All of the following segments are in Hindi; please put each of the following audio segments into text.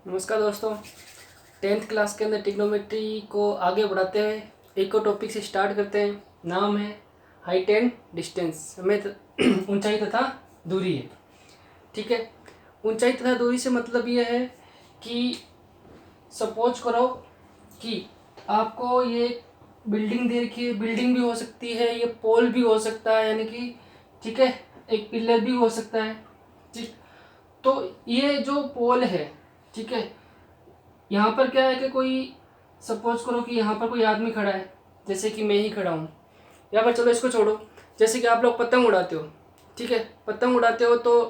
नमस्कार दोस्तों। 10th क्लास के अंदर ट्रिग्नोमेट्री को आगे बढ़ाते हुए एक और टॉपिक से स्टार्ट करते हैं। नाम है हाइट एंड डिस्टेंस। हमें ऊंचाई तथा दूरी है। ठीक है, ऊंचाई तथा दूरी से मतलब ये है कि सपोज करो कि आपको ये बिल्डिंग दे रखी है। बिल्डिंग भी हो सकती है, ये पोल भी हो सकता है, यानी कि ठीक है, एक पिलर भी हो सकता है। ठीक, तो ये जो पोल है, ठीक है, यहाँ पर क्या है कि कोई सपोज करो कि यहाँ पर कोई आदमी खड़ा है, जैसे कि मैं ही खड़ा हूँ यहाँ पर। चलो इसको छोड़ो, जैसे कि आप लोग पतंग उड़ाते हो, ठीक है, पतंग उड़ाते हो तो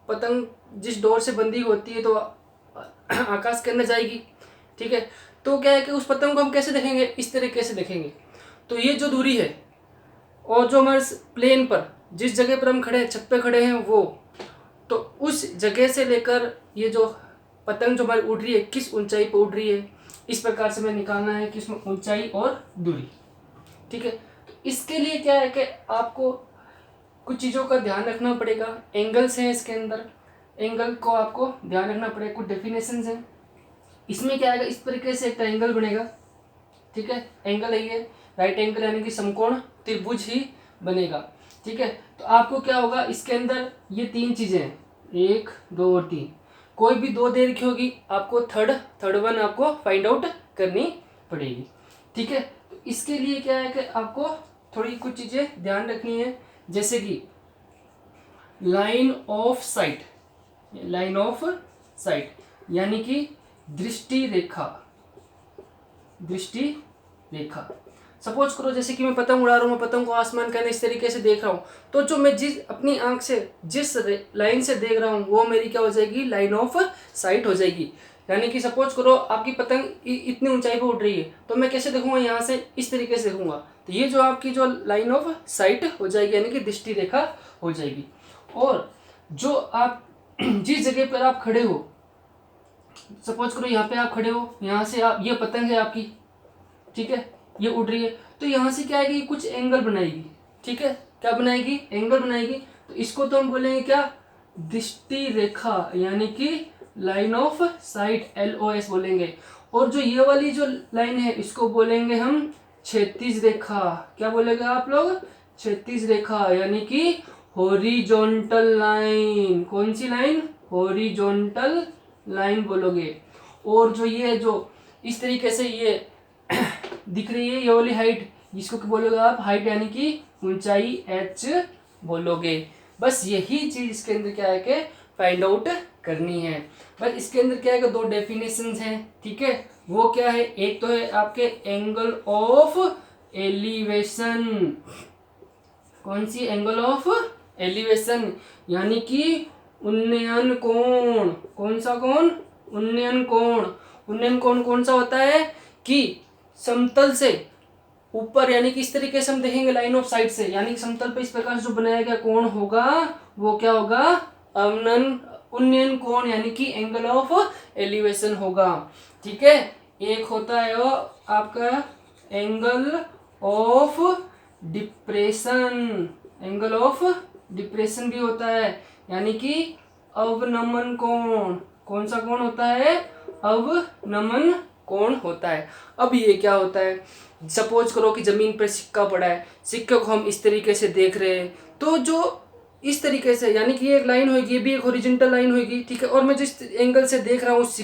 पतंग जिस डोर से बंधी होती है तो आकाश के अंदर जाएगी। ठीक है, तो क्या है कि उस पतंग को हम कैसे देखेंगे, इस तरीके से देखेंगे। तो ये जो दूरी है और जो हमारे प्लेन पर जिस जगह पर हम खड़े हैं, छत पे खड़े हैं, वो तो उस जगह से लेकर ये जो पतंग जो हमारी उड़ रही है किस ऊंचाई पर उड़ रही है, इस प्रकार से हमें निकालना है कि इसमें ऊंचाई और दूरी। ठीक है, तो इसके लिए क्या है कि आपको कुछ चीज़ों का ध्यान रखना पड़ेगा। एंगल्स हैं इसके अंदर, एंगल को आपको ध्यान रखना पड़ेगा। कुछ डेफिनेशंस हैं इसमें। क्या है, इस तरीके से एक ट्रायंगल बनेगा। ठीक है, एंगल है ये राइट एंगल, यानी कि समकोण त्रिभुज ही बनेगा। ठीक है, तो आपको क्या होगा, इसके अंदर ये तीन चीज़ें हैं, 1 2 और 3। कोई भी दो दे रखी होगी, आपको थर्ड वन आपको फाइंड आउट करनी पड़ेगी। ठीक है, तो इसके लिए क्या है कि आपको थोड़ी कुछ चीज़ें ध्यान रखनी है, जैसे कि line of site. Line of site यानी कि दृष्टि रेखा। दृष्टि रेखा, सपोज करो जैसे कि मैं पतंग उड़ा रहा हूँ, मैं पतंग को आसमान के अंदर इस तरीके से देख रहा हूँ, तो जो मैं जिस अपनी आंख से जिस लाइन से देख रहा हूँ वो मेरी क्या हो जाएगी, लाइन ऑफ साइट हो जाएगी। यानी कि सपोज करो आपकी पतंग इतनी ऊंचाई पर उड़ रही है, तो मैं कैसे देखूंगा, यहाँ से इस तरीके से देखूंगा, तो ये जो आपकी जो लाइन ऑफ साइट हो जाएगी, यानी कि दृष्टि रेखा हो जाएगी। और जो आप जिस जगह पर आप खड़े हो, सपोज करो यहाँ पे आप खड़े हो, यहाँ से आप, ये पतंग है आपकी, ठीक है, ये उड़ रही है, तो यहाँ से क्या है कि कुछ एंगल बनाएगी। ठीक है, क्या बनाएगी, एंगल बनाएगी। तो इसको तो हम बोलेंगे क्या, दृष्टि रेखा, यानी कि लाइन ऑफ साइट, LOS बोलेंगे। और जो ये वाली जो लाइन है इसको बोलेंगे हम क्षैतिज रेखा। क्या बोलेंगे आप लोग, क्षैतिज रेखा, यानी कि हॉरिजॉन्टल लाइन। कौन सी लाइन, हॉरिजॉन्टल लाइन बोलोगे। और जो ये जो इस तरीके से ये दिख रही है, ये वाली हाइट, जिसको बोलोगे आप हाइट, यानी कि ऊंचाई H बोलोगे। बस यही चीज इसके अंदर क्या है कि फाइंड आउट करनी है। बस इसके अंदर क्या है कि दो डेफिनेशंस हैं। ठीक है, वो क्या है, एक तो है आपके एंगल ऑफ एलिवेशन। कौन सी, एंगल ऑफ एलिवेशन, यानी कि उन्नयन कोण। कौन सा कोण, उन्नयन कोण। उन्नयन कोण कौन सा होता है कि समतल से ऊपर, यानी कि इस तरीके से हम देखेंगे लाइन ऑफ साइट से, यानी कि समतल पे इस प्रकार से जो बनाया गया कोण होगा वो क्या होगा, उन्नयन कोण, यानी कि एंगल ऑफ एलिवेशन होगा। ठीक है, एक होता है वो आपका angle of depression. Angle of depression भी होता है, यानी कि अवनमन कोण। कौन सा कोण होता है, अवनमन कोण होता है। अब ये क्या होता है, सपोज करो कि जमीन पर सिक्का पड़ा है, सिक्के को हम इस तरीके से देख रहे हैं, तो जो इस तरीके से, यानी कि ये एक लाइन होगी, ये भी एक हॉरिजॉन्टल लाइन होगी। ठीक है, और मैं जिस एंगल से देख रहा हूँ उस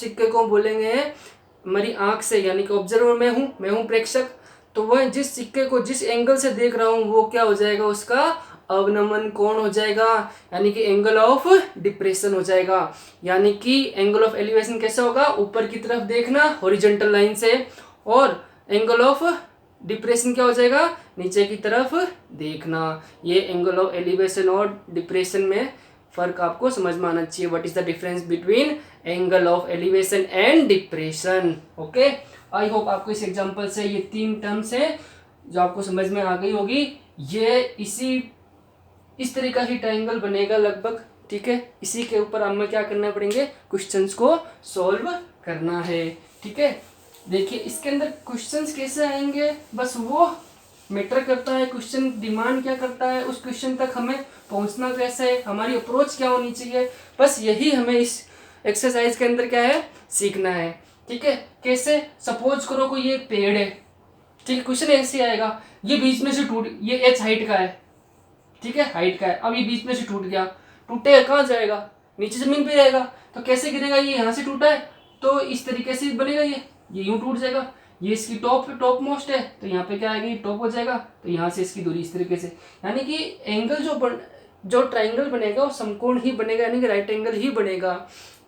सिक्के को बोलेंगे हमारी आंख से, यानी कि ऑब्जर्वर मैं हूँ प्रेक्षक। तो वह जिस सिक्के को जिस एंगल से देख रहा हूँ वो क्या हो जाएगा, उसका अवनमन कोण हो जाएगा, यानी कि एंगल ऑफ डिप्रेशन हो जाएगा। यानी कि एंगल ऑफ एलिवेशन कैसा होगा, ऊपर की तरफ देखना हॉरिजॉन्टल लाइन से, और एंगल ऑफ डिप्रेशन क्या हो जाएगा, नीचे की तरफ देखना। ये एंगल ऑफ एलिवेशन और डिप्रेशन में फर्क आपको समझ में आना चाहिए। What is the difference between angle of elevation and depression. Okay, I hope आपको इस एग्जांपल से ये तीन टर्म्स है जो आपको समझ में आ गई होगी। ये इस तरीका ही ट्रायंगल बनेगा लगभग। ठीक है, इसी के ऊपर हमें क्या करना पड़ेंगे, क्वेश्चंस को सॉल्व करना है। ठीक है, देखिए इसके अंदर क्वेश्चंस कैसे आएंगे, बस वो मैटर करता है। क्वेश्चन डिमांड क्या करता है, उस क्वेश्चन तक हमें पहुंचना कैसे है, हमारी अप्रोच क्या होनी चाहिए, बस यही हमें इस एक्सरसाइज के अंदर क्या है, सीखना है। ठीक है, कैसे, सपोज करो कोई एक पेड़ है, ठीक है, क्वेश्चन ऐसे आएगा, ये बीच में से टूट, ये एच हाइट का है, ठीक है, हाइट का है, अब ये बीच में से टूट गया, टूटेगा कहाँ जाएगा, नीचे जमीन पे जाएगा, तो कैसे गिरेगा, ये यहाँ से टूटा है तो इस तरीके से बनेगा, ये यूं टूट जाएगा, ये इसकी टॉप मोस्ट है तो यहाँ पे क्या आएगी, टॉप हो जाएगा, तो यहाँ से इसकी दूरी इस तरीके से, यानी कि एंगल जो ट्राइंगल बनेगा वो समकोण ही बनेगा, यानी कि राइट एंगल ही बनेगा।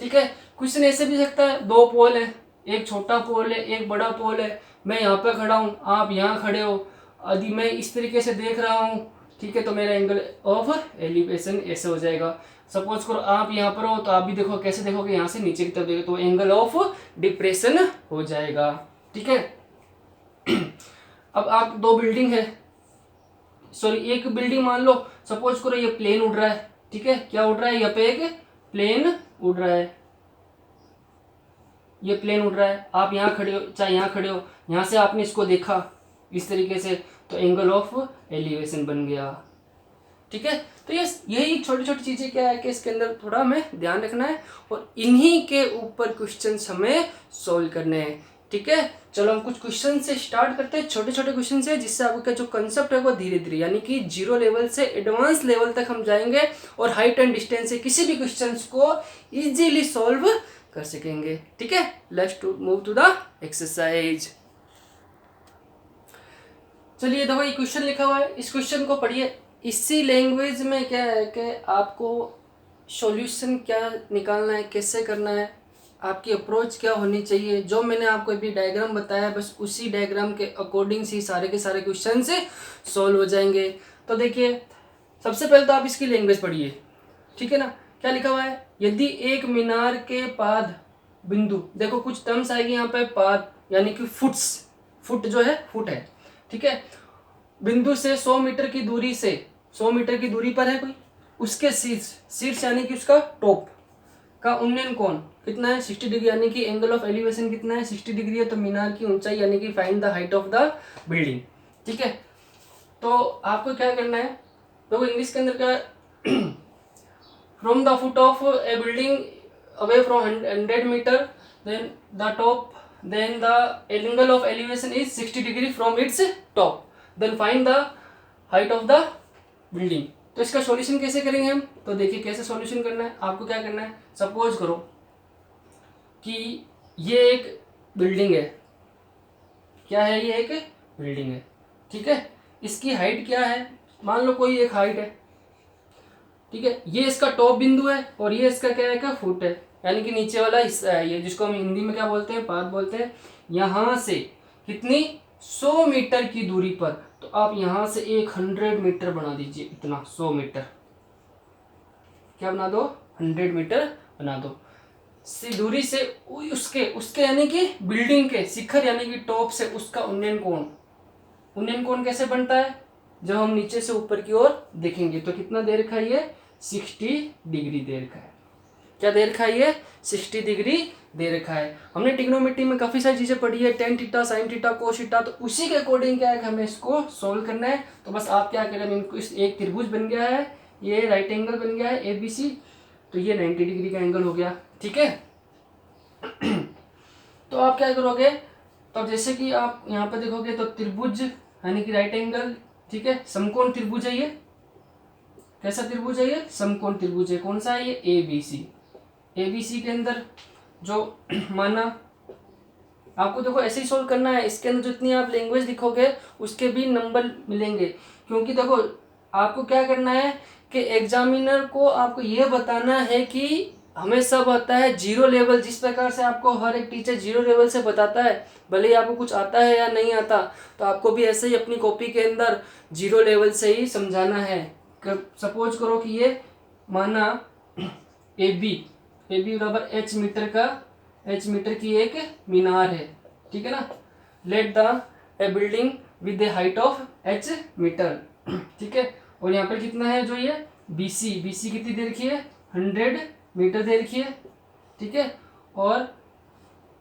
ठीक है, क्वेश्चन ऐसे भी सकता है, दो पोल है, एक छोटा पोल है एक बड़ा पोल है, मैं यहाँ पे खड़ा हूँ आप यहाँ खड़े हो, यदि मैं इस तरीके से देख रहा हूँ, ठीक है, तो मेरा एंगल ऑफ एलिवेशन ऐसे हो जाएगा। सपोज करो आप यहाँ पर हो तो आप भी देखो, कैसे देखोगे, यहाँ से नीचे की तरफ देखो तो एंगल ऑफ डिप्रेशन हो जाएगा। ठीक है, अब आप दो बिल्डिंग है, सॉरी एक बिल्डिंग मान लो, सपोज करो ये प्लेन उड़ रहा है, ठीक है, क्या उड़ रहा है, यहाँ पे एक प्लेन उड़ रहा है, ये प्लेन उड़ रहा है, आप यहाँ खड़े हो चाहे यहाँ खड़े हो, यहाँ से आपने इसको देखा इस तरीके से, तो एंगल ऑफ एलिवेशन बन गया। ठीक है, तो ये यही छोटी छोटी चीजें क्या है कि इसके अंदर थोड़ा हमें ध्यान रखना है और इन्हीं के ऊपर क्वेश्चंस हमें सोल्व करने हैं। ठीक है, चलो हम कुछ क्वेश्चन से स्टार्ट करते हैं, छोटे छोटे क्वेश्चन से, जिससे आपका जो कंसेप्ट है वो धीरे धीरे, यानी कि जीरो लेवल से एडवांस लेवल तक हम जाएंगे और हाइट एंड डिस्टेंस से किसी भी क्वेश्चन को इजीली सॉल्व कर सकेंगे। ठीक है, let's to move to the exercise. चलिए देखो ये क्वेश्चन लिखा हुआ है, इस क्वेश्चन को पढ़िए। इसी लैंग्वेज में क्या है कि आपको सॉल्यूशन क्या निकालना है, कैसे करना है, आपकी अप्रोच क्या होनी चाहिए, जो मैंने आपको अभी डायग्राम बताया बस उसी डायग्राम के अकॉर्डिंग से सारे के सारे क्वेश्चन से सॉल्व हो जाएंगे। तो देखिए सबसे पहले तो आप इसकी लैंग्वेज पढ़िए। ठीक है ना, क्या लिखा हुआ है, यदि एक मीनार के पाद बिंदु, देखो कुछ टर्म्स आएगी यहाँ पे, पाद यानी कि फुट्स, फुट जो है फुट है, ठीक है, बिंदु से 100 मीटर की दूरी से, 100 मीटर की दूरी पर है कोई, उसके शीर्ष यानी कि उसका टॉप का उन्नयन कोण कितना है, 60 डिग्री, यानी कि एंगल ऑफ एलिवेशन कितना है, 60 डिग्री है, तो मीनार की ऊंचाई यानी कि find the height of the building. ठीक है, तो आपको क्या करना है, तो इंग्लिश के अंदर क्या, from the foot of a building away from 100 metre, then the top, then the angle of elevation is 60 degree from its top, then find the height of the building। तो इसका सॉल्यूशन कैसे करेंगे हम, तो देखिए कैसे सॉल्यूशन करना है, आपको क्या करना है, सपोज करो कि ये एक बिल्डिंग है, क्या है, ये एक बिल्डिंग है, ठीक है, इसकी हाइट क्या है, मान लो कोई एक हाइट है, ठीक है, ये इसका टॉप बिंदु है और ये इसका क्या है, क्या फुट है, यानी कि नीचे वाला हिस्सा है ये, जिसको हम हिंदी में क्या बोलते हैं, पाद बोलते हैं। यहाँ से कितनी 100 मीटर की दूरी पर, तो आप यहाँ से 100 मीटर बना दीजिए, इतना 100 मीटर क्या बना दो, 100 मीटर बना दो, दूरी से उसके यानी कि बिल्डिंग के शिखर यानी कि टॉप से उसका उन्नयन कोण कैसे बनता है, जब हम नीचे से ऊपर की ओर देखेंगे तो कितना दे रखा है, ये 60 डिग्री दे रखा है, क्या दे रखा है, ये 60 डिग्री दे रखा है। हमने ट्रिग्नोमेट्री में काफ़ी सारी चीज़ें पढ़ी है, tan theta, sine theta, cos theta, तो उसी के अकॉर्डिंग क्या है कि हमें इसको सोल्व करना है। तो बस आप क्या करें, इनको इस एक त्रिभुज बन गया है, ये राइट एंगल बन गया है ABC, तो ये 90 डिग्री का एंगल हो गया। ठीक है, तो आप क्या करोगे, तो जैसे कि आप यहाँ पर देखोगे तो त्रिभुज यानी कि राइट एंगल, ठीक है, समकोण त्रिभुज है, ये कैसा त्रिभुज है, ये समकोण त्रिभुज है, कौन सा है, ये ABC के अंदर जो माना, आपको देखो ऐसे ही सोल्व करना है, इसके अंदर जितनी आप लैंग्वेज लिखोगे उसके भी नंबर मिलेंगे, क्योंकि देखो आपको क्या करना है कि एग्जामिनर को आपको ये बताना है कि हमें सब आता है जीरो लेवल, जिस प्रकार से आपको हर एक टीचर जीरो लेवल से बताता है, भले ही आपको कुछ आता है या नहीं आता, तो आपको भी ऐसे ही अपनी कॉपी के अंदर जीरो लेवल से ही समझाना है। सपोज करो कि ये माना AB बराबर H मीटर की एक मीनार है, ठीक है ना, let the a building with the height of H metre, ठीक है, और यहाँ पर कितना है, जो ये BC कितनी दे रखी है, 100 मीटर दे रखी है, ठीक है, और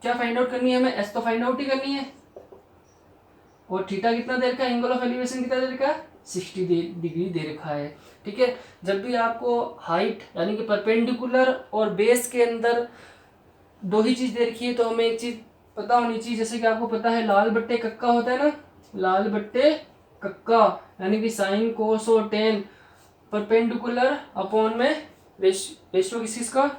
क्या फाइंड आउट करनी है हमें, S तो फाइंड आउट ही करनी है, और थीटा कितना दे रखा है, एंगल ऑफ एलिवेशन कितना दे रखा है 60 डिग्री दे रखा है। ठीक है, जब भी आपको हाइट यानी कि परपेंडिकुलर और बेस के अंदर दो ही चीज़ दे रखी है तो हमें एक चीज़ पता होनी चाहिए, जैसे कि आपको पता है लाल बट्टे कक्का होता है ना, लाल बट्टे कक्का यानी कि साइन कोस और टेन परपेंडिकुलर अपॉन में रेशियो किसका,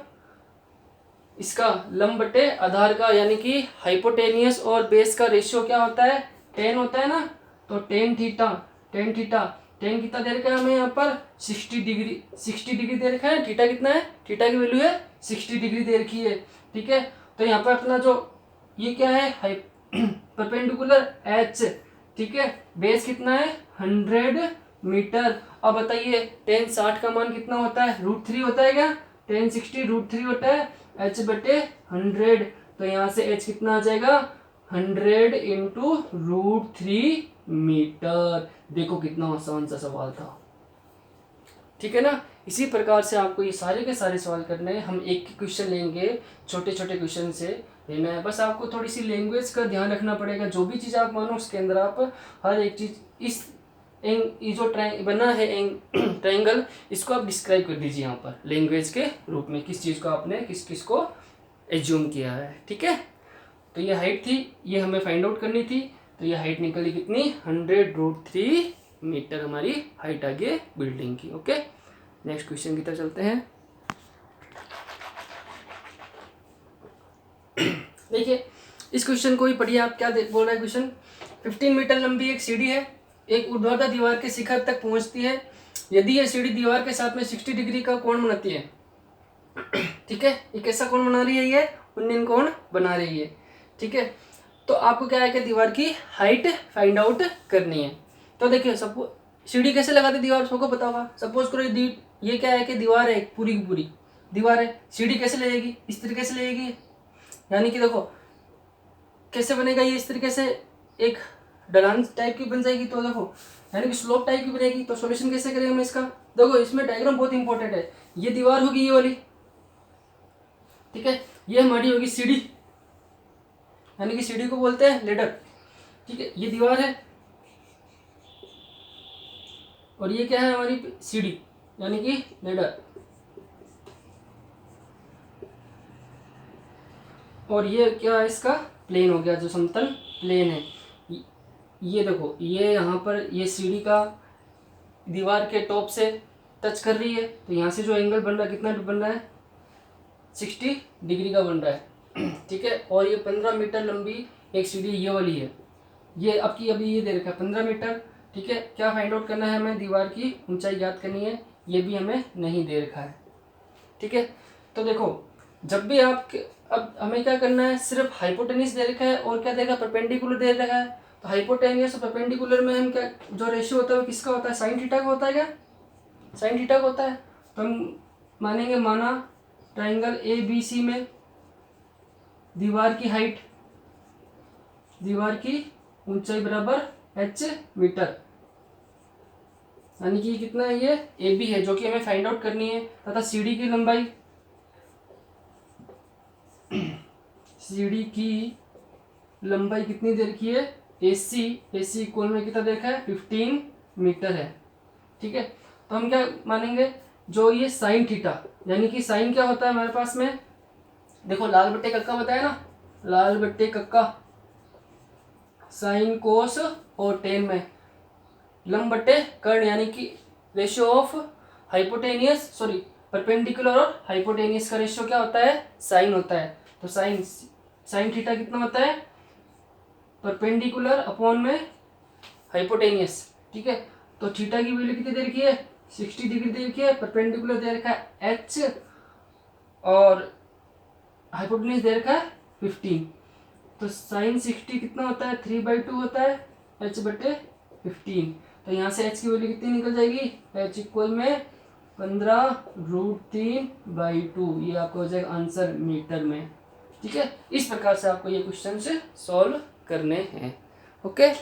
इसका लंब बटे आधार का, यानी कि हाइपोटेनियस और बेस का रेशियो क्या होता है, टेन होता है ना। तो टेन थीटा टेन कितना दे रखा है हमें यहाँ पर 60 डिग्री दे रखा है। थीटा कितना है, थीटा की वैल्यू है 60 डिग्री दे रखी है। ठीक है, तो यहाँ पर अपना जो ये क्या है परपेंडिकुलर एच, ठीक है, बेस कितना है 100 मीटर। अब बताइए टेन 60 का मान कितना होता है, √3 होता है क्या, टेन 60 √3 होता है, एच बटे 100। तो यहाँ से एच कितना आ जाएगा 100 इंटू √3 मीटर। देखो कितना आसान सा सवाल था। ठीक है ना, इसी प्रकार से आपको ये सारे के सारे सवाल करने हैं। हम एक क्वेश्चन लेंगे, छोटे छोटे क्वेश्चन से लेना है। बस आपको थोड़ी सी लैंग्वेज का ध्यान रखना पड़ेगा। जो भी चीज़ आप मानो उसके अंदर आप हर एक चीज़ इस ये जो बना है ट्रायंगल, इसको आप डिस्क्राइब कर दीजिए यहाँ पर लैंग्वेज के रूप में, किस चीज़ को आपने किस किस को एज्यूम किया है। ठीक है, तो ये हाइट थी, ये हमें फाइंड आउट करनी थी। तो ये हाइट निकली कितनी 100 √3 मीटर हमारी हाइट आ गई बिल्डिंग की। ओके, नेक्स्ट क्वेश्चन की तरफ चलते हैं। देखिए इस क्वेश्चन को ही पढ़िए, आप क्या बोल रहा है क्वेश्चन। 15 मीटर लंबी एक सीढ़ी है, एक ऊर्ध्वाधर दीवार के शिखर तक पहुंचती है। यदि यह सीढ़ी दीवार के साथ में 60 डिग्री का कोण बनाती है, ठीक है, ये कैसा कोण बना रही है, ये उन्नयन कोण बना रही है। ठीक है, तो आपको क्या है कि दीवार की हाइट फाइंड आउट करनी है। तो देखिए सपोज सीढ़ी कैसे लगाते दीवार, सबको पता होगा। सपोज करो ये क्या है कि दीवार है, पूरी की पूरी दीवार है, सीढ़ी कैसे लगेगी, इस तरीके से लगेगी। यानी कि देखो कैसे बनेगा ये, इस तरीके से एक ढलान टाइप की बन जाएगी। तो देखो यानी कि स्लोप टाइप की बनेगी। तो सॉल्यूशन कैसे करेंगे हम इसका, देखो इसमें डायग्राम बहुत इंपॉर्टेंट है। ये दीवार होगी ये वाली, ठीक है, ये हमारी होगी सीढ़ी, यानी कि सीढ़ी को बोलते हैं लेडर। ठीक है, ये दीवार है और ये क्या है हमारी सीढ़ी, यानी कि लेडर। और ये क्या है, इसका प्लेन हो गया, जो समतल प्लेन है। ये देखो ये यहाँ पर ये सीढ़ी का दीवार के टॉप से टच कर रही है, तो यहाँ से जो एंगल बन रहा है कितना बन रहा है 60 डिग्री का बन रहा है। ठीक है, और ये 15 मीटर लंबी एक सीढ़ी ये वाली है। ये अभी ये दे रखा है 15 मीटर। ठीक है, क्या फाइंड आउट करना है हमें, दीवार की ऊंचाई ज्ञात करनी है, ये भी हमें नहीं दे रखा है। ठीक है, तो देखो जब भी आप अब हमें क्या करना है, सिर्फ हाइपोटेनियस दे रखा है और क्या दे रखा है परपेंडिकुलर दे रखा है। तो हाइपोटेनियस और परपेंडिकुलर में हम क्या जो रेशियो होता है वो किसका होता है, साइन थीटा का होता है। क्या साइन थीटा का होता है। तो हम मानेंगे, माना ट्राइंगल ABC में दीवार की हाइट, दीवार की ऊंचाई बराबर h मीटर, यानी कि कितना है ये AB है जो कि हमें फाइंड आउट करनी है। तथा सीढ़ी की लंबाई, सीढ़ी की लंबाई कितनी दे रखी है AC इक्वल में कितना देखा है 15 मीटर है। ठीक है, तो हम क्या मानेंगे, जो ये साइन थीटा, यानी कि साइन क्या होता है हमारे पास में, देखो लाल बट्टे कक्का बताया ना, लाल बट्टे कक्का साइन कोस और टेन में लंब बट्टे कर्ण, यानी कि ratio of hypotenuse sorry perpendicular और हाइपोटेनियस का रेशियो क्या होता है, साइन होता है। तो साइन थीटा कितना होता है, परपेंडिकुलर अपॉन में हाइपोटेनियस। ठीक है, तो थीटा की वैल्यू कितनी दे रखी है 60 डिग्री दे रखी है, परपेंडिकुलर दे रखा है h और हाइपोटेनियस दे रखा है 15। तो साइन 60 कितना होता है 3/2 होता है h बटे 15। तो यहाँ से h की वैल्यू कितनी निकल जाएगी, h इक्वल में 15√3/2। ये आपको हो जाएगा आंसर मीटर में। ठीक है, इस प्रकार से आपको ये क्वेश्चन से सॉल्व करने हैं। ओके,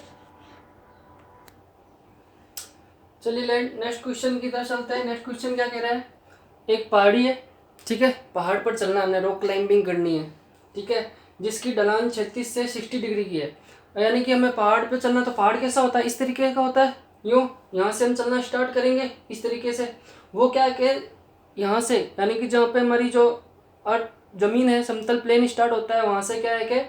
चलिए नेक्स्ट क्वेश्चन की तरफ चलते हैं। नेक्स्ट क्वेश्चन क्या कह रहा है, एक पहाड़ी है, ठीक है, पहाड़ पर चलना है, हमने रॉक क्लाइंबिंग करनी है। ठीक है, जिसकी ढलान 36 से 60 डिग्री की है। यानी कि हमें पहाड़ पर चलना, तो पहाड़ कैसा होता है, इस तरीके का होता है, यूँ यहाँ से हम चलना स्टार्ट करेंगे इस तरीके से। वो क्या है कि यहाँ से यानी कि जहाँ पे हमारी जो अर्थ ज़मीन है समतल प्लेन स्टार्ट होता है, वहाँ से क्या है कि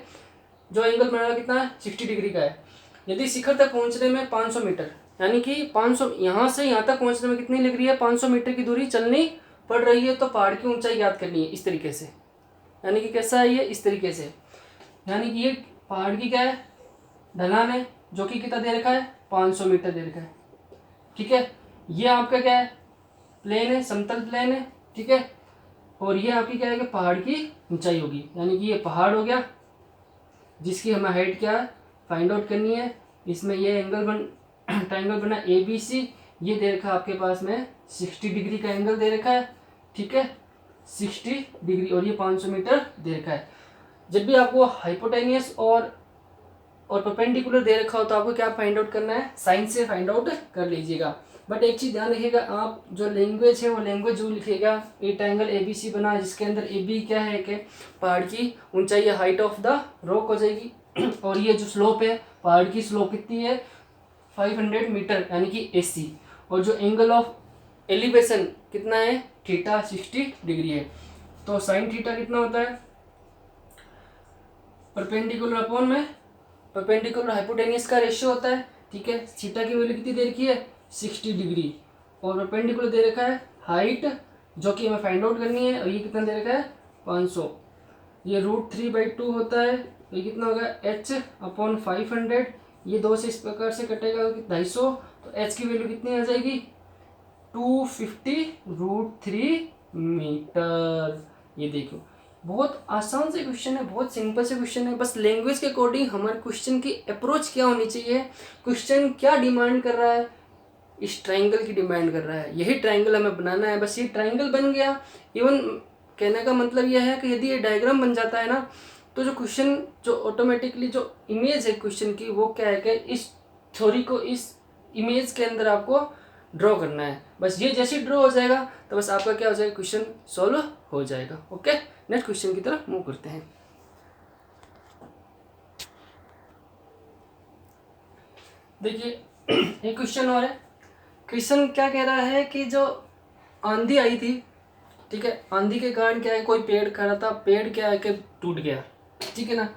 जो एंगल बना रहा कितना है 60 डिग्री का है। यदि शिखर तक पहुँचने में 500 मीटर यानी कि 500 यहाँ से यहाँ तक पहुँचने में कितनी लग रही है, 500 मीटर की दूरी चलनी पड़ रही है, तो पहाड़ की ऊंचाई याद करनी है इस तरीके से। यानी कि कैसा है ये, इस तरीके से। यानी कि ये पहाड़ की क्या है, ढलान है, जो कि कितना दे रखा है 500 मीटर दे रखा है। ठीक है, ये आपका क्या है, प्लेन है, समतल प्लेन है। ठीक है, और ये आपकी क्या है कि पहाड़ की ऊंचाई होगी। यानी कि ये पहाड़ हो गया जिसकी हमें हाइट क्या है फाइंड आउट करनी है। इसमें ये एंगल ट्रायंगल बना ABC, ये दे रखा है आपके पास में 60 डिग्री का एंगल दे रखा है। ठीक है, 60 डिग्री, और ये 500 मीटर दे रखा है। जब भी आपको हाइपोटेनियस और परपेंडिकुलर दे रखा हो तो आपको क्या फाइंड आउट करना है, साइन से फाइंड आउट कर लीजिएगा। बट एक चीज़ ध्यान रखिएगा, आप जो लैंग्वेज है वो लैंग्वेज जो लिखिएगा, ये ट्रायंगल ABC बना जिसके अंदर AB क्या है कि पहाड़ की ऊंचाई या हाइट ऑफ द रॉक हो जाएगी, और ये जो स्लोप है पहाड़ की स्लोप कितनी है 500 मीटर यानी कि AC, और जो एंगल ऑफ एलिवेशन कितना है थीटा 60 डिग्री है। तो साइन थीटा कितना होता है, परपेंडिकुलर अपॉन में परपेंडिकुलर हाइपोटेनियस का रेशियो होता है। ठीक है, थीटा की वैल्यू कितनी दे रखी है 60 डिग्री, और परपेंडिकुलर दे रखा है हाइट जो कि हमें फाइंड आउट करनी है, और ये कितना दे रखा है 500। ये √3/2 होता है, ये कितना होगा h अपॉन 500। ये 2 से इस प्रकार से कटेगा 250, तो h की वैल्यू कितनी आ जाएगी 250 √3 मीटर। ये देखो बहुत आसान से क्वेश्चन है, बहुत सिंपल से क्वेश्चन है। बस लैंग्वेज के अकॉर्डिंग हमारे क्वेश्चन की अप्रोच क्या होनी चाहिए, क्वेश्चन क्या डिमांड कर रहा है, इस ट्रायंगल की डिमांड कर रहा है, यही ट्रायंगल हमें बनाना है। बस ये ट्रायंगल बन गया। इवन कहने का मतलब यह है कि यदि ये डायग्राम बन जाता है ना, तो जो क्वेश्चन जो ऑटोमेटिकली जो इमेज है क्वेश्चन की वो क्या है कि इस थ्योरी को इस इमेज के अंदर आपको ड्रॉ करना है। बस ये जैसे ड्रॉ हो जाएगा तो बस आपका क्या हो जाएगा, क्वेश्चन सॉल्व हो जाएगा। ओके, नेक्स्ट क्वेश्चन की तरफ मूव करते हैं। देखिए एक क्वेश्चन और है। क्वेश्चन क्या कह रहा है कि जो आंधी आई थी, ठीक है, आंधी के कारण क्या है कोई पेड़ खड़ा था, पेड़ क्या है कि टूट गया। ठीक है ना,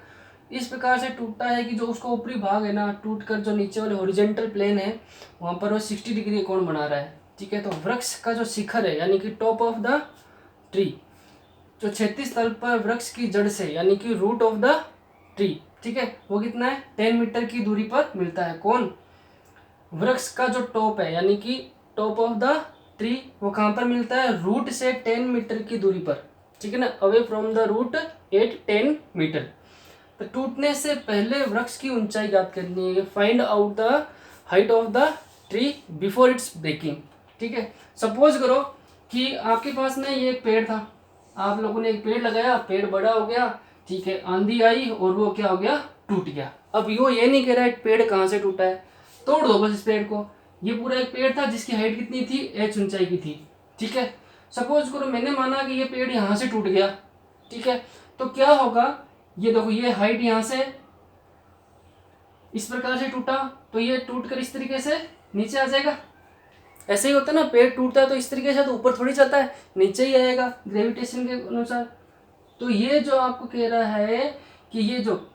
इस प्रकार से टूटता है कि जो उसका ऊपरी भाग है ना, टूट कर जो नीचे वाले हॉरिजॉन्टल प्लेन है वहाँ पर वो 60 डिग्री कोण बना रहा है। ठीक है, तो वृक्ष का जो शिखर है यानी कि टॉप ऑफ द ट्री, जो 36 तल पर वृक्ष की जड़ से यानी कि रूट ऑफ द ट्री, ठीक है, वो कितना है 10 मीटर की दूरी पर मिलता है। कौन, वृक्ष का जो टॉप है यानी कि टॉप ऑफ द ट्री, वो कहाँ पर मिलता है, रूट से 10 मीटर की दूरी पर। ठीक है ना, away from the root at 10 metre. तो टूटने से पहले वृक्ष की ऊंचाई याद करनी है, find out the height of the tree before its breaking. ठीक है, सपोज करो कि आपके पास में ये एक पेड़ था, आप लोगों ने एक पेड़ लगाया, पेड़ बड़ा हो गया, ठीक है, आंधी आई और वो क्या हो गया, टूट गया। अब ये नहीं कह रहा है पेड़ कहाँ से टूटा है, तोड़ दो बस इस पेड़ को। ये पूरा एक पेड़ था जिसकी हाइट कितनी थी, h ऊंचाई की थी। ठीक है, सपोज करो मैंने माना कि ये पेड़ यहाँ से टूट गया। ठीक है, तो क्या होगा, ये देखो ये हाइट यहाँ से इस प्रकार से टूटा, तो ये टूट कर इस तरीके से नीचे आ जाएगा। ऐसे ही होता है ना, पेड़ टूटता है तो इस तरीके से तो ऊपर थोड़ी जाता है, नीचे ही आएगा ग्रेविटेशन के अनुसार। तो ये जो आपको कह रहा है कि ये जो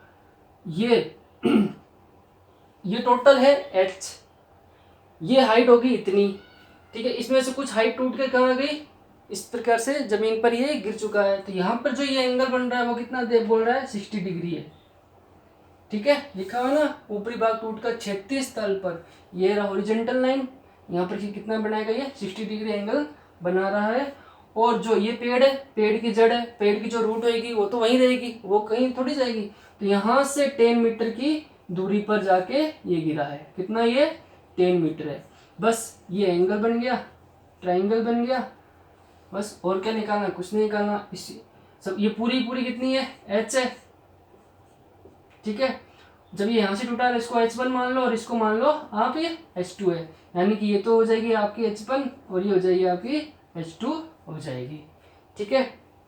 ये टोटल है h, ये हाइट होगी इतनी। ठीक है, इसमें से कुछ हाइट टूट के कहाँ गई, इस प्रकार से जमीन पर ये गिर चुका है। तो यहाँ पर जो ये एंगल बन रहा है वो कितना दे बोल रहा है 60 डिग्री है। ठीक है, लिखा हुआ ना, ऊपरी भाग टूटकर 36 तल पर, ये रहा हॉरिजॉन्टल लाइन, यहाँ पर कितना बनाएगा ये 60 डिग्री एंगल बना रहा है। और जो ये पेड़ है, पेड़ की जड़ है, पेड़ की जो रूट होगी वो तो वहीं रहेगी, वो कहीं थोड़ी जाएगी। तो यहाँ से 10 मीटर की दूरी पर जाके ये गिरा है, कितना ये 10 मीटर है। बस ये एंगल बन गया, ट्राइंगल बन गया, बस और क्या निकालना, कुछ नहीं निकालना। इस सब ये पूरी कितनी है, h है। ठीक है, जब ये यहाँ से टूटा है इसको h1 मान लो और इसको मान लो आप ये h2 है, यानी कि ये तो हो जाएगी आपकी h1 और ये हो जाएगी आपकी h2 हो जाएगी। ठीक है,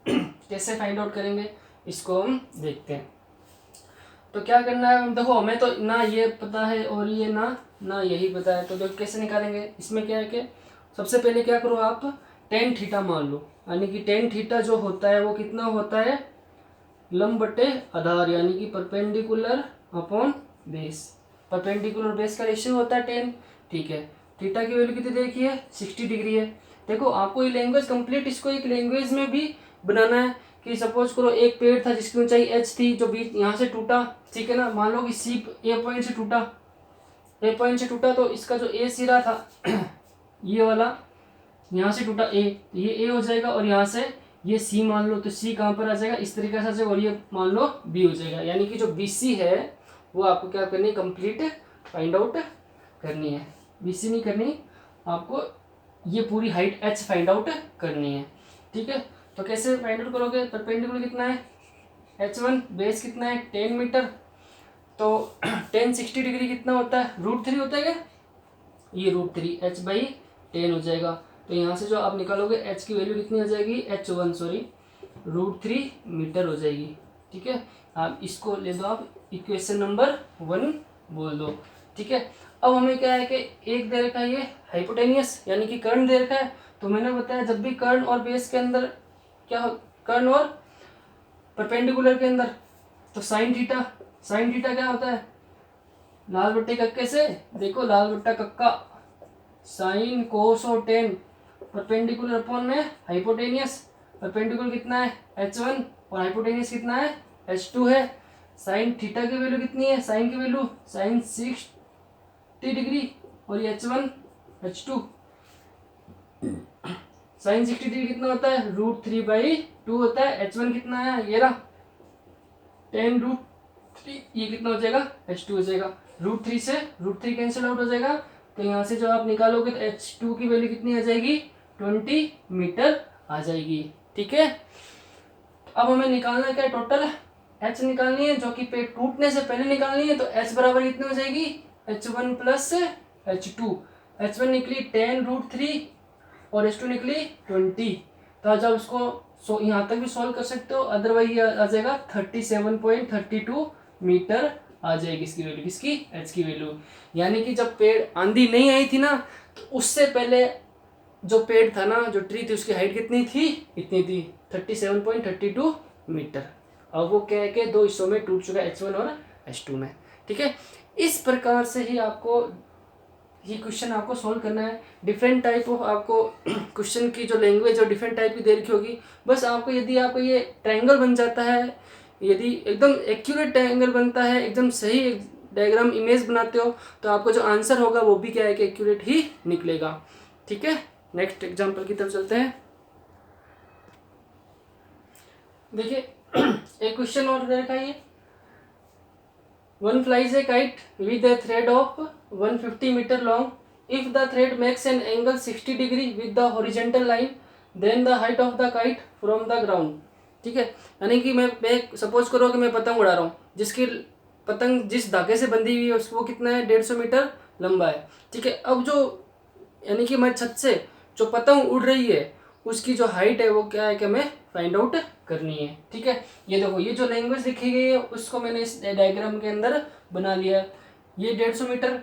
कैसे फाइंड आउट करेंगे इसको हम देखते हैं। तो क्या करना है, देखो हमें तो ना ये पता है और ये ना ना यही पता है। तो देखो कैसे निकालेंगे, इसमें क्या है कि सबसे पहले क्या करो आप टेन थीटा मान लो, यानी कि टेन थीटा जो होता है वो कितना होता है, लंब बटे आधार, यानी कि perpendicular upon base. Perpendicular base का रेशियो होता है 10, ठीक है। थीटा की वैल्यू कितनी देखिए 60 डिग्री है। देखो आपको ये लैंग्वेज कंप्लीट इसको एक लैंग्वेज में भी बनाना है कि सपोज करो एक पेड़ था जिसकी ऊंचाई h थी, जो बीच यहाँ से टूटा, ठीक है ना। मान लो कि सी ए पॉइंट से टूटा, ए पॉइंट से टूटा, तो इसका जो ए सिरा था ये वाला यहाँ से टूटा ए, तो ये ए हो जाएगा, और यहाँ से ये सी मान लो, तो सी कहाँ पर आ जाएगा, इस तरीके से आ जाएगा, और ये मान लो बी हो जाएगा। यानी कि जो बी सी है वो आपको क्या करनी है, कंप्लीट फाइंड आउट करनी है। बी सी नहीं करनी आपको, ये पूरी हाइट एच फाइंड आउट करनी है, ठीक है। तो कैसे फाइंड आउट करोगे, परपेंडिकुलर कितना है h1, बेस कितना है 10 मीटर, तो 10 60 डिग्री कितना होता है, √3 होता है क्या, ये √3 h/10 हो जाएगा। तो यहाँ से जो आप निकालोगे h की वैल्यू कितनी हो जाएगी, h1 सॉरी √3 मीटर हो जाएगी, ठीक है। आप इसको ले दो, आप इक्वेशन नंबर 1 बोल दो, ठीक है। अब हमें क्या है कि एक दे रखा है ये हाइपोटेनियस, यानी कि कर्ण दे रखा है। तो मैंने बताया जब भी कर्ण और बेस के अंदर क्या हो, कर्ण और परपेंडिकुलर के अंदर, तो साइन थीटा क्या होता है, लाल बट्टे कक्के से, देखो लाल बट्टा कक्का साइन कोस और टेन, परपेंडिकुलर अपॉन में हाइपोटेनियस, परपेंडिकुलर कितना है h1 और हाइपोटेनियस कितना है h2 है। साइन थीटा की वैल्यू कितनी है, साइन की वैल्यू साइन 60 डिग्री, और ये h1 h2, साइन 60 डिग्री कितना होता है, √3/2 होता है। h1 कितना है, ये रहा 10√3, ये कितना हो जाएगा h2 हो जाएगा। √3 से √3 कैंसिल आउट हो जाएगा, तो यहाँ से जो आप निकालोगे तो h2 की वैल्यू कितनी आ जाएगी, 20 मीटर आ जाएगी, ठीक है। अब हमें निकालना क्या है, टोटल h निकालनी है, जो कि पेड़ टूटने से पहले निकालनी है। तो h बराबर कितनी हो जाएगी, h1 प्लस h2, h1 निकली 10√3 और h2 निकली 20। तो जब उसको यहाँ तक भी सॉल्व कर सकते हो, अदरवाइज ये आ जाएगा 37.32 मीटर आ जाएगी इसकी वैल्यू, किसकी, h की वैल्यू। यानी कि जब पेड़ आंधी नहीं आई थी ना, तो उससे पहले जो पेड़ था ना, जो ट्री थी, उसकी हाइट कितनी थी, इतनी थी 37.32 मीटर। अब वो क्या है कि दो हिस्सों में टूट चुका है, h1 और h2 में, ठीक है। इस प्रकार से ही आपको ये क्वेश्चन आपको सॉल्व करना है। डिफरेंट टाइप ऑफ आपको क्वेश्चन की जो लैंग्वेज और डिफरेंट टाइप की दे रखी होगी, बस आपको यदि आपको ये ट्रायंगल बन जाता है, यदि एकदम एक्यूरेट ट्रायंगल बनता है, एकदम सही डायग्राम इमेज बनाते हो, तो आपको जो आंसर होगा वो भी क्या है कि एक्यूरेट ही निकलेगा, ठीक है। नेक्स्ट एग्जाम्पल की तरफ चलते हैं। देखिए एक क्वेश्चन और दे रखा है, ये one flies a kite with a thread of 150 meter long. If the thread makes an angle 60 degree with the horizontal line, then the height of the kite from the ground. ठीक है, यानी कि मैं सपोज करो कि मैं पतंग उड़ा रहा हूँ, जिसकी पतंग जिस धागे से बंधी हुई है उसको कितना है 150 मीटर लंबा है, ठीक है। अब जो यानी कि मैं छत से जो पतंग उड़ रही है उसकी जो हाइट है वो क्या है कि हमें फाइंड आउट करनी है, ठीक है। ये देखो ये जो लैंग्वेज लिखी गई है उसको मैंने इस डायग्राम के अंदर बना लिया है। ये 150 मीटर,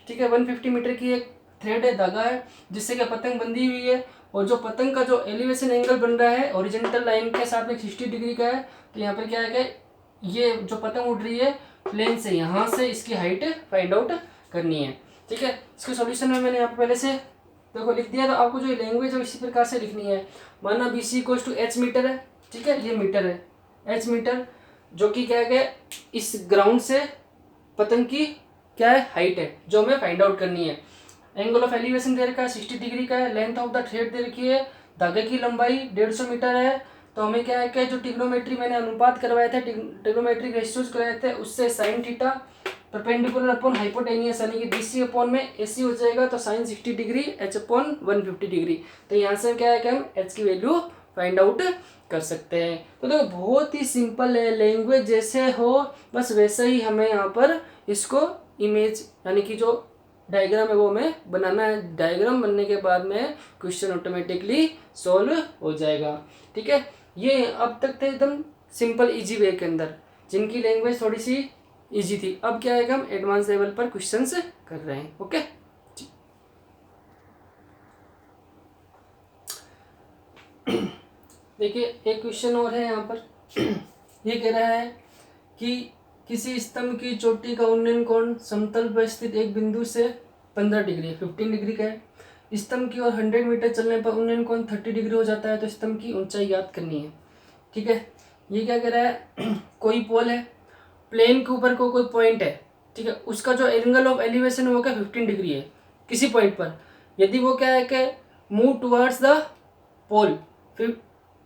ठीक है, 150 मीटर की एक थ्रेड है, धागा है, जिससे कि पतंग बंधी हुई है, और जो पतंग का जो एलिवेशन एंगल बन रहा है ओरिजेंटल लाइन के साथ में 60 डिग्री का है। तो यहाँ पर क्या है कि ये जो पतंग उड़ रही है प्लेन से, यहाँ से इसकी हाइट फाइंड आउट करनी है, ठीक है। इसके सॉल्यूशन में मैंने यहाँ पर पहले से देखो लिख दिया, तो आपको जो लैंग्वेज है इसी प्रकार से लिखनी है। माना B C equals to h metre है, ठीक है, ये मीटर है h मीटर, जो कि क्या है इस ग्राउंड से पतंग की क्या है हाइट है, जो हमें फाइंड आउट करनी है। एंगल ऑफ एलिवेशन दे रखा है 60 डिग्री का है, लेंथ ऑफ द थ्रेड दे रखी है, धागे की लंबाई 150 मीटर है। तो हमें क्या है कि जो ट्रिग्नोमेट्री मैंने अनुपात करवाए थे, ट्रिग्नोमेट्रिक रेशियोज करवाए थे, उससे sine theta perpendicular upon hypotenuse यानी कि बीसी अपॉन में एसी हो जाएगा, तो sine 60 degree h upon 150 degree. तो यहाँ से क्या है कि हम h की वैल्यू फाइंड आउट कर सकते हैं। तो देखो बहुत ही सिंपल है, लैंग्वेज जैसे हो बस वैसे ही हमें यहाँ पर इसको इमेज यानी कि जो डायग्राम है वो हमें बनाना है। डायग्राम बनने के बाद में क्वेश्चन ऑटोमेटिकली सॉल्व हो जाएगा, ठीक है। ये अब तक थे एकदम सिंपल इजी वे के अंदर। जिनकी लैंग्वेज थोड़ी सी इजी थी। अब क्या है कि हम एडवांस लेवल पर क्वेश्चंस कर रहे हैं। ओके, देखिए एक क्वेश्चन और है यहाँ पर। ये कह रहा है कि किसी स्तंभ की चोटी का उन्नयन कोण समतल पर स्थित एक बिंदु से 15 डिग्री 15 डिग्री का है। स्तंभ की ओर 100 मीटर चलने पर उन्नयन कोण 30 डिग्री हो जाता है, तो स्तंभ की ऊंचाई ज्ञात करनी है। ठीक है, ये क्या कह रहा है कोई पोल है, प्लेन के ऊपर कोई पॉइंट है, ठीक है, उसका जो एंगल ऑफ एलिवेशन है वो क्या 15 डिग्री है किसी पॉइंट पर। यदि वो क्या है कि मूव टुवर्ड्स द पोल, फिर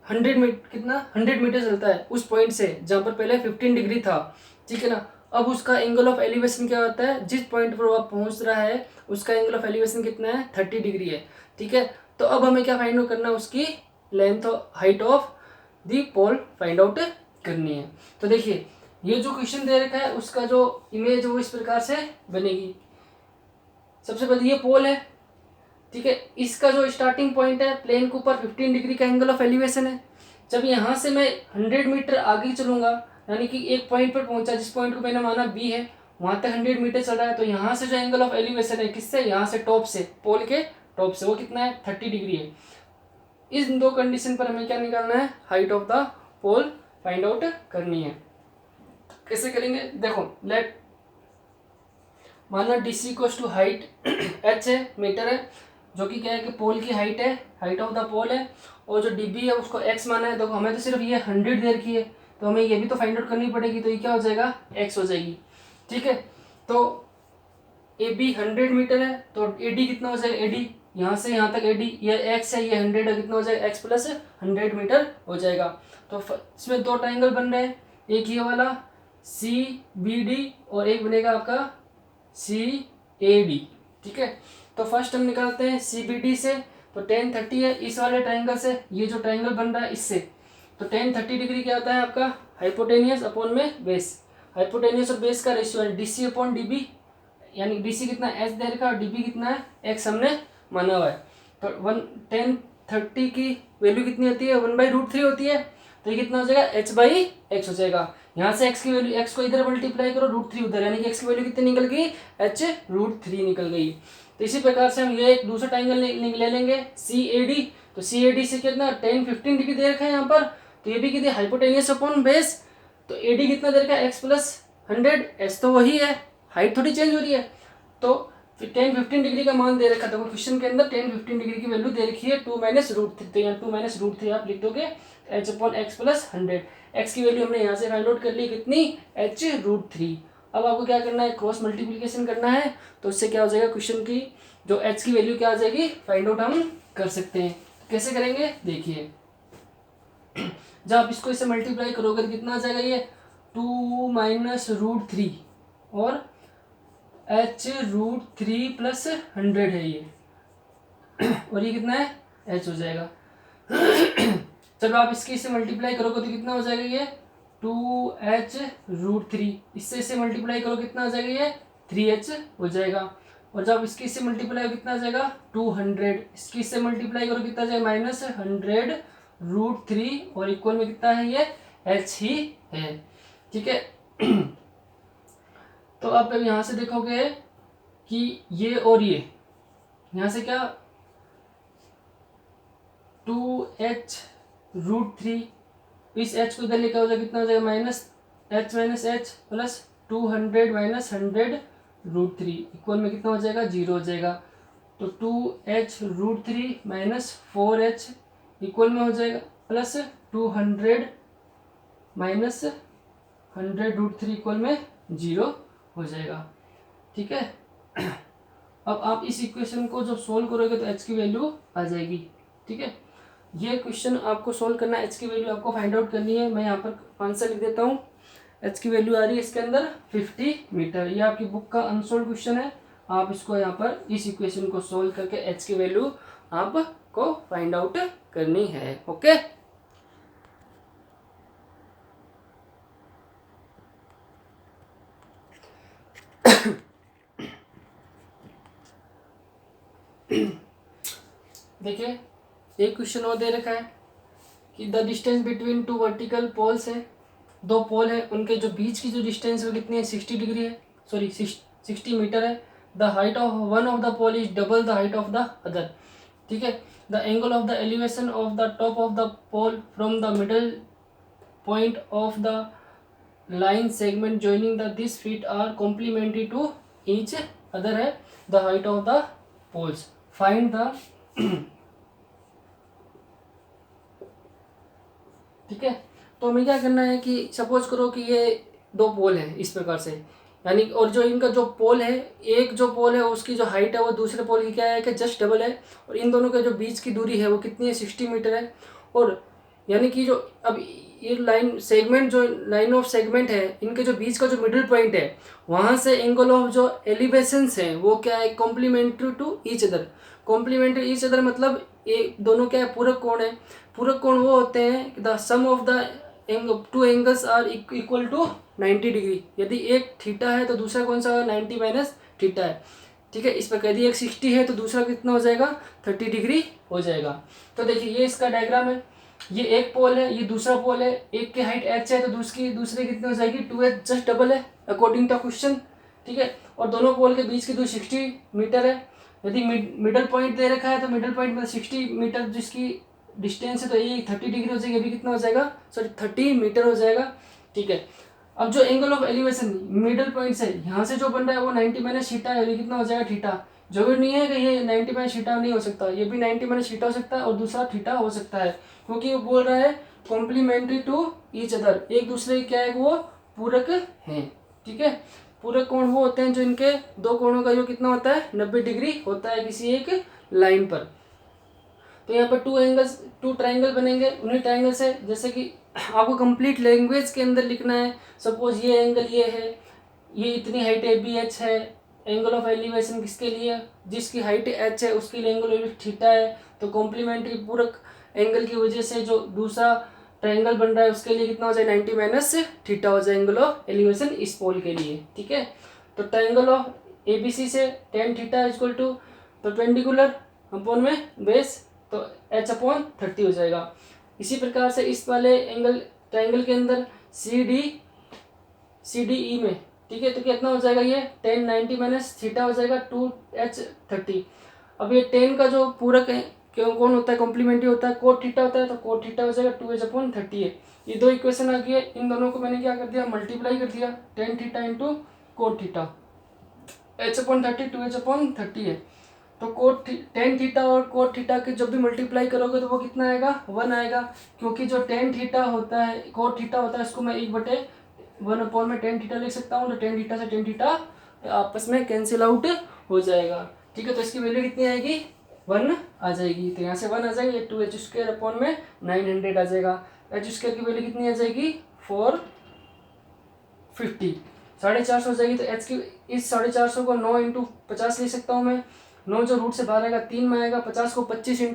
100 मीटर चलता है उस पॉइंट से जहाँ पर पहले 15 डिग्री था, ठीक है ना। अब उसका एंगल ऑफ एलिवेशन क्या होता है, जिस पॉइंट पर वो पहुंच रहा है उसका एंगल ऑफ एलिवेशन कितना है 30 डिग्री है। ठीक है, तो अब हमें क्या फाइंड आउट करना है, उसकी लेंथ और height of the pole find out करनी है। तो देखिए ये जो क्वेश्चन दे रखा है उसका जो इमेज वो इस प्रकार से बनेगी। सबसे पहले ये पोल है, ठीक है, इसका जो स्टार्टिंग पॉइंट है प्लेन के ऊपर 15 डिग्री का एंगल ऑफ एलिवेशन है। जब यहाँ से मैं 100 मीटर आगे चलूंगा, यानी कि एक पॉइंट पर पहुंचा जिस पॉइंट को मैंने माना बी है, वहां तक 100 मीटर चल रहा है, तो यहाँ से जो एंगल ऑफ एलिवेशन है किससे, यहाँ से टॉप से, पोल के टॉप से, वो कितना है 30 डिग्री है। इस दो कंडीशन पर हमें क्या निकालना है, height of the pole find out करनी है। कैसे करेंगे, देखो लेट माना DC equals to height h है, मीटर है, जो कि क्या है कि पोल की हाइट है, हाइट ऑफ द पोल है, और जो dB है उसको x माना है। देखो हमें तो सिर्फ ये 100 दे रखी है, तो हमें ये भी तो फाइंड आउट करनी पड़ेगी, तो ये क्या हो जाएगा x हो जाएगी। ठीक है, तो AB 100 मीटर है, तो AD कितना हो जाएगा, AD यहाँ से यहाँ तक AD, ये x है, ये 100 है, कितना हो जाएगा x प्लस 100 मीटर हो जाएगा। तो इसमें दो ट्राइंगल बन रहे हैं, एक ये वाला CBD और एक बनेगा आपका CAD। ठीक है, तो फर्स्ट हम निकालते हैं CBD से, तो tan 30 है इस वाले ट्राइंगल से, ये जो ट्राइंगल बन रहा है इससे, तो tan 30 डिग्री क्या होता है आपका हाइपोटेनियस अपॉन में बेस, हाइपोटेनियस और बेस का रेशियो है DC अपॉन DB, यानी DC कितना h दे रखा और DB कितना है x हमने माना हुआ है। तो tan 30 की वैल्यू कितनी होती है, 1/√3 होती है, तो ये कितना हो जाएगा h/x हो जाएगा। यहाँ से x की वैल्यू, x को इधर मल्टीप्लाई करो, √3 उधर, यानी कि x की वैल्यू कितनी निकल गई, h√3 निकल गई। तो इसी प्रकार से हम ये एक दूसरा ट्राइंगल ले लेंगे CAD, तो CAD से कितना tan 15 डिग्री दे रखा है यहाँ पर, तो ये भी कितनी हाइपोटेनियस अपॉन बेस, तो AD कितना दे रखा है x प्लस 100, s तो वही है, हाइट थोड़ी चेंज हो रही है, तो tan 15 डिग्री का मान दे रखा था क्वेश्चन के अंदर, tan 15 डिग्री की वैल्यू दे रखी है 2 - √3, तो यहाँ 2 - √3 आप लिख दोगे h/x प्लस 100, x की वैल्यू हमने यहाँ से फाइंड आउट कर ली कितनी h√3। अब आपको क्या करना है, क्रॉस मल्टीप्लिकेशन करना है, तो इससे क्या हो जाएगा क्वेश्चन की जो h की वैल्यू क्या आ जाएगी फाइंड आउट हम कर सकते हैं। कैसे करेंगे देखिए, जब आप इसको इससे मल्टीप्लाई करोगे तो कितना आ जाएगा, ये 2 - √3 और h√3 प्लस 100 है ये, और ये कितना है h हो जाएगा। जब आप इसके इससे मल्टीप्लाई करोगे तो कितना हो जाएगा, ये 2h√3, इससे मल्टीप्लाई करो कितना आ जाएगा, ये 3h हो जाएगा, और जब इसकी इससे मल्टीप्लाई कितना आ जाएगा 200, इसकी इससे मल्टीप्लाई करो कितना आ जाएगा -100√3, और इक्वल में कितना है, ये h ही है। ठीक है, तो आप यहाँ से देखोगे कि ये और ये यहाँ से क्या 2h√3, इस h को इधर लेकर हो जाएगा कितना हो जाएगा -h प्लस 200 - 100√3 इक्वल में कितना हो जाएगा 0 हो जाएगा, तो 2h√3 - 4h इक्वल में हो जाएगा प्लस 200 - 100√3 इक्वल में 0 हो जाएगा। ठीक है, अब आप इस इक्वेशन को जब सोल्व करोगे तो h की वैल्यू आ जाएगी। ठीक है, ये क्वेश्चन आपको सोल्व करना है, h की वैल्यू आपको फाइंड आउट करनी है। मैं यहाँ पर आंसर लिख देता हूँ, h की वैल्यू आ रही है इसके अंदर 50 मीटर। ये आपकी बुक का अनसोल्व क्वेश्चन है, आप इसको यहाँ पर इस इक्वेशन को सोल्व करके h की वैल्यू आपको फाइंड आउट करनी है। ओके, देखिए एक क्वेश्चन और दे रखा है कि the distance between two vertical poles है, दो पोल है उनके जो बीच की जो डिस्टेंस है वो कितनी है 60 डिग्री है, सॉरी 60 मीटर है। The height of one of the pole is double the height of the other, ठीक है। The angle of the elevation of the top of the pole from the middle point of the line segment joining the this feet are complementary to each other है the height of the poles find the ठीक है। तो हमें क्या करना है कि सपोज करो कि ये दो पोल हैं इस प्रकार से, यानी और जो इनका जो पोल है, एक जो पोल है उसकी जो हाइट है वो दूसरे पोल की क्या है कि जस्ट डबल है, और इन दोनों के जो बीच की दूरी है वो कितनी है 60 मीटर है। और यानी कि जो अब ये लाइन सेगमेंट जो लाइन ऑफ सेगमेंट है इनके जो बीच का जो मिडिल पॉइंट है वहाँ से एंगल ऑफ जो एलिवेशंस है वो क्या है complementary to each other. Complementary each other मतलब ये दोनों क्या है पूरक कोण है। पूरक कोण वो होते हैं the sum of the two angles are equal to 90 degree. यदि एक थीटा है तो दूसरा कौन सा 90 माइनस थीटा है, ठीक है। इस पर यदि एक 60 है तो दूसरा कितना हो जाएगा 30 डिग्री हो जाएगा। तो देखिए ये इसका डायग्राम है, ये एक पोल है ये दूसरा पोल है, एक की हाइट h है तो दूसरे कितनी हो जाएगी 2h जस्ट डबल है अकॉर्डिंग टू क्वेश्चन, ठीक है। और दोनों पोल के बीच की दूरी 60 मीटर है। यदि मिडल पॉइंट दे रखा है तो मिडल पॉइंट में 60 मीटर जिसकी डिस्टेंस है तो ये 30 डिग्री हो जाएगी, अभी कितना हो जाएगा सॉरी 30 मीटर हो जाएगा, ठीक है। अब जो angle of elevation middle point से यहाँ से जो बन रहा है वो 90 माइनस थीटा है, ये कितना हो जाएगा थीटा। जरूरी नहीं है कि ये 90 माइनस थीटा नहीं हो सकता, ये भी 90 माइनस थीटा हो सकता है और दूसरा थीटा हो सकता है, क्योंकि वो बोल रहा है कॉम्प्लीमेंट्री टू ईच अदर, एक दूसरे क्या है वो पूरक हैं, ठीक है। पूरक कोण वो होते हैं जो इनके दो कोणों का जो कितना होता है 90 डिग्री होता है किसी एक लाइन पर। तो यहाँ पर टू ट्राइंगल बनेंगे, उन्हीं ट्राइंगल से जैसे कि आपको कंप्लीट लैंग्वेज के अंदर लिखना है। सपोज ये एंगल ये है, ये इतनी हाइट है BH है, एंगल ऑफ एलिवेशन किसके लिए जिसकी हाइट h है उसके लिए एंगल ऑफ थीटा है, तो कॉम्प्लीमेंट्री पूरक एंगल की वजह से जो दूसरा ट्राइंगल बन रहा है उसके लिए कितना हो जाए 90 माइनस थीटा हो जाए एंगल ऑफ एलिवेशन इस पोल के लिए, ठीक है। तो ट्राइंगल ऑफ ABC से tan theta equal to perpendicular upon में बेस तो h/30 हो जाएगा। इसी प्रकार से इस वाले एंगल ट्राइंगल के अंदर CDE में, ठीक है, तो कितना हो जाएगा ये tan 90 माइनस थीटा हो जाएगा 2h/30। अब ये tan का जो पूरक है क्यों कौन होता है कॉम्प्लीमेंट्री होता है cot थीटा होता है, तो cot थीटा हो जाएगा 2h/30 है। ये दो इक्वेशन आ गई है, इन दोनों को मैंने क्या कर दिया मल्टीप्लाई कर दिया tan theta into cot theta, h/30 2h/30 है। तो tan थीटा और cot थीटा के जब भी मल्टीप्लाई करोगे तो वो कितना आएगा 1 आएगा, क्योंकि जो tan थीटा होता है cot थीटा होता है उसको मैं 1/1 में tan थीटा लिख सकता हूँ, तो tan थीटा से tan थीटा आपस में कैंसिल आउट हो जाएगा, ठीक है। तो इसकी वैल्यू कितनी आएगी 1 आ जाएगी, तो यहाँ से 1 आ जाएगी, 2h² में 900 आ जाएगा। h² की वैल्यू कितनी आ जाएगी 450, 450 हो जाएगी। तो h की इस 450 को 9 × 50 लिख सकता हूँ मैं, 9 जो रूट से बाहर आएगा 3 में आएगा, 50 को 25